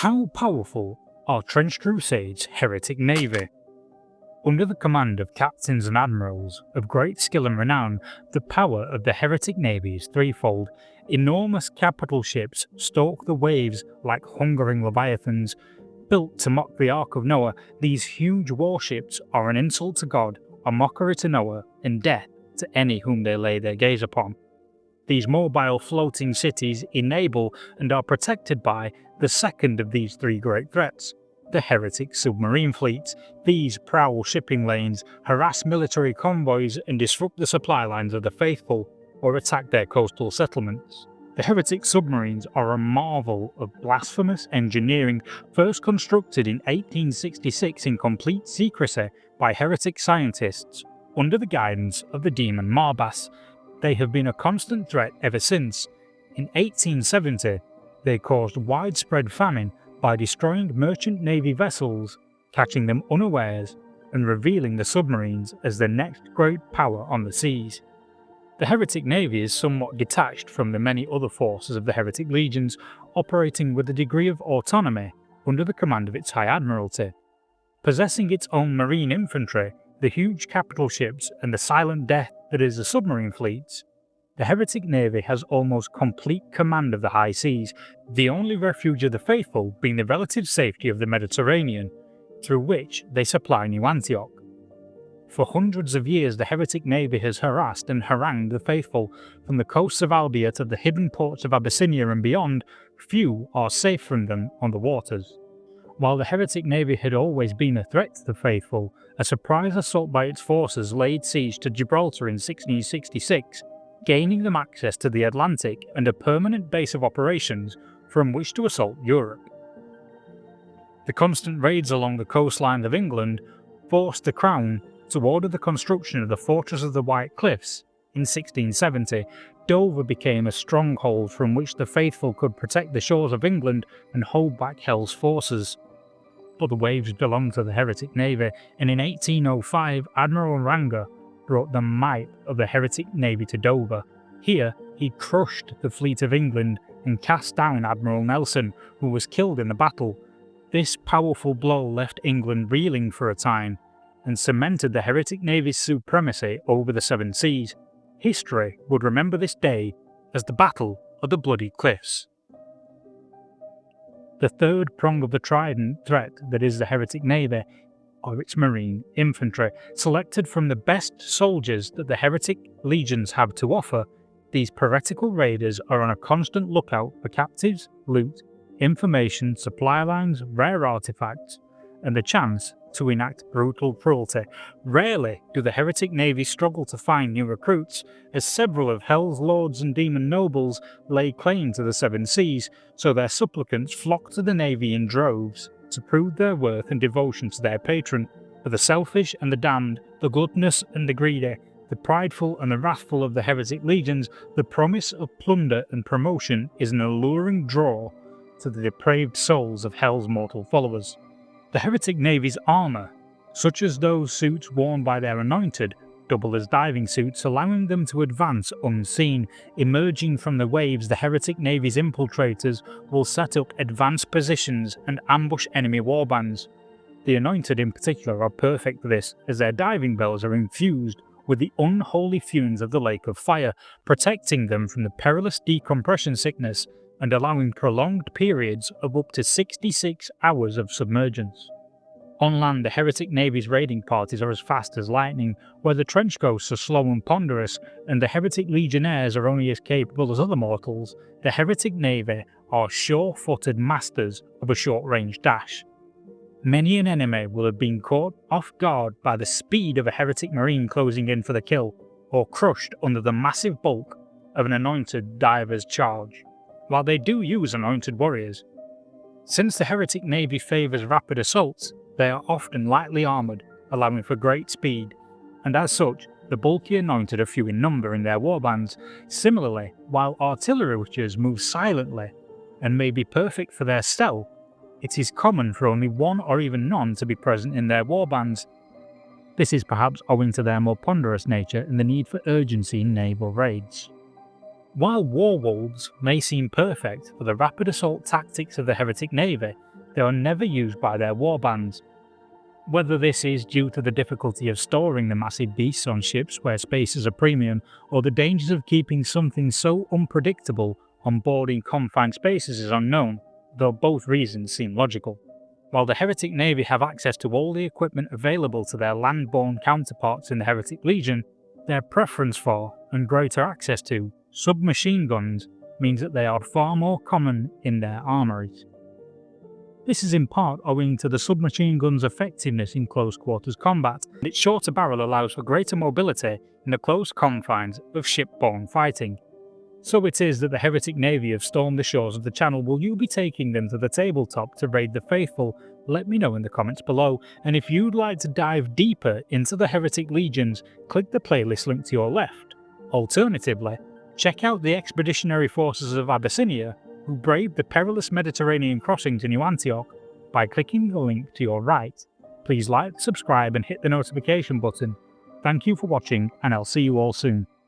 How powerful are Trench Crusade's Heretic Navy? Under the command of captains and admirals of great skill and renown, the power of the Heretic Navy is threefold. Enormous capital ships stalk the waves like hungering leviathans. Built to mock the Ark of Noah, these huge warships are an insult to God, a mockery to Noah, and death to any whom they lay their gaze upon. These mobile floating cities enable and are protected by the second of these three great threats, the Heretic submarine fleets. These prowl shipping lanes, harass military convoys and disrupt the supply lines of the faithful, or attack their coastal settlements. The Heretic submarines are a marvel of blasphemous engineering, first constructed in 1866 in complete secrecy by heretic scientists under the guidance of the demon Marbas. They have been a constant threat ever since. In 1870, they caused widespread famine by destroying merchant navy vessels, catching them unawares, and revealing the submarines as the next great power on the seas. The Heretic Navy is somewhat detached from the many other forces of the Heretic Legions, operating with a degree of autonomy under the command of its High Admiralty. Possessing its own marine infantry, the huge capital ships, and the silent death that is the submarine fleets, the Heretic Navy has almost complete command of the high seas, the only refuge of the faithful being the relative safety of the Mediterranean, through which they supply New Antioch. For hundreds of years the Heretic Navy has harassed and harangued the faithful. From the coasts of Albia to the hidden ports of Abyssinia and beyond, few are safe from them on the waters. While the Heretic Navy had always been a threat to the faithful, a surprise assault by its forces laid siege to Gibraltar in 1666, gaining them access to the Atlantic and a permanent base of operations from which to assault Europe. The constant raids along the coastline of England forced the Crown to order the construction of the Fortress of the White Cliffs in 1670. Dover became a stronghold from which the faithful could protect the shores of England and hold back Hell's forces. But the waves belonged to the Heretic Navy, and in 1805 Admiral Ranger brought the might of the Heretic Navy to Dover. Here he crushed the fleet of England and cast down Admiral Nelson, who was killed in the battle. This powerful blow left England reeling for a time, and cemented the Heretic Navy's supremacy over the Seven Seas. History would remember this day as the Battle of the Bloody Cliffs. The third prong of the trident threat that is the Heretic Navy are its marine infantry. Selected from the best soldiers that the Heretic Legions have to offer, these piratical raiders are on a constant lookout for captives, loot, information, supply lines, rare artifacts, and the chance to enact brutal cruelty. Rarely do the Heretic Navy struggle to find new recruits, as several of Hell's lords and demon nobles lay claim to the Seven Seas, so their supplicants flock to the Navy in droves to prove their worth and devotion to their patron. For the selfish and the damned, the gluttonous and the greedy, the prideful and the wrathful of the Heretic Legions, the promise of plunder and promotion is an alluring draw to the depraved souls of Hell's mortal followers. The Heretic Navy's armour, such as those suits worn by their anointed, double as diving suits, allowing them to advance unseen. Emerging from the waves, the Heretic Navy's infiltrators will set up advanced positions and ambush enemy warbands. The anointed in particular are perfect for this, as their diving bells are infused with the unholy fumes of the Lake of Fire, protecting them from the perilous decompression sickness and allowing prolonged periods of up to 66 hours of submergence. On land, the Heretic Navy's raiding parties are as fast as lightning, where the trench ghosts are slow and ponderous, and the Heretic Legionnaires are only as capable as other mortals. The Heretic Navy are sure-footed masters of a short-range dash. Many an enemy will have been caught off guard by the speed of a Heretic Marine closing in for the kill, or crushed under the massive bulk of an anointed diver's charge. While they do use anointed warriors, since the Heretic Navy favours rapid assaults, they are often lightly armoured, allowing for great speed, and as such, the bulky anointed are few in number in their warbands. Similarly, while artillery witches move silently and may be perfect for their stealth, it is common for only one or even none to be present in their warbands. This is perhaps owing to their more ponderous nature and the need for urgency in naval raids. While warwolves may seem perfect for the rapid assault tactics of the Heretic Navy, they are never used by their warbands. Whether this is due to the difficulty of storing the massive beasts on ships where space is a premium, or the dangers of keeping something so unpredictable on board in confined spaces is unknown, though both reasons seem logical. While the Heretic Navy have access to all the equipment available to their land-borne counterparts in the Heretic Legion, their preference for, and greater access to, submachine guns means that they are far more common in their armories. This is in part owing to the submachine gun's effectiveness in close quarters combat, and its shorter barrel allows for greater mobility in the close confines of shipborne fighting. So it is that the Heretic Navy have stormed the shores of the channel. Will you be taking them to the tabletop to raid the faithful? Let me know in the comments below, and if you'd like to dive deeper into the Heretic Legions, click the playlist link to your left. Alternatively, check out the expeditionary forces of Abyssinia, who braved the perilous Mediterranean crossing to New Antioch, by clicking the link to your right. Please like, subscribe and hit the notification button. Thank you for watching, and I'll see you all soon.